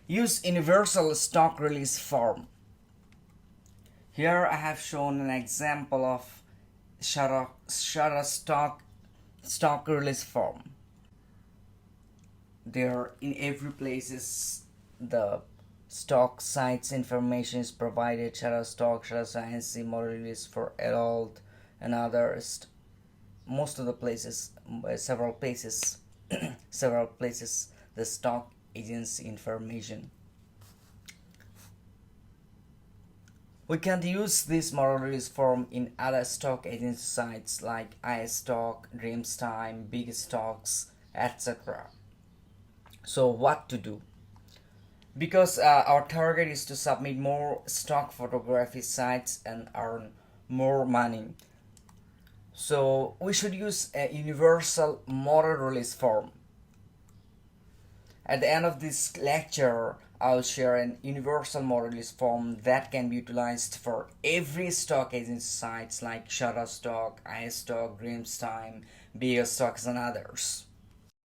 Use universal stock release form. Here I have shown an example of stock release form. There in every places the stock sites information is provided. Shutterstock, Shutterstock, model release for adult and others. Most of the places, several places, several places, the stock agency information. We can use this model release form in other stock agency sites like iStock, Dreamstime, Big Stocks, etc. So what to do? Because our target is to submit more stock photography sites and earn more money, so we should use a universal model release form. At the end of this lecture, I'll share an universal model release form that can be utilized for every stock agency sites like Shutterstock, iStock, Dreamstime, Bigger Stocks, and others.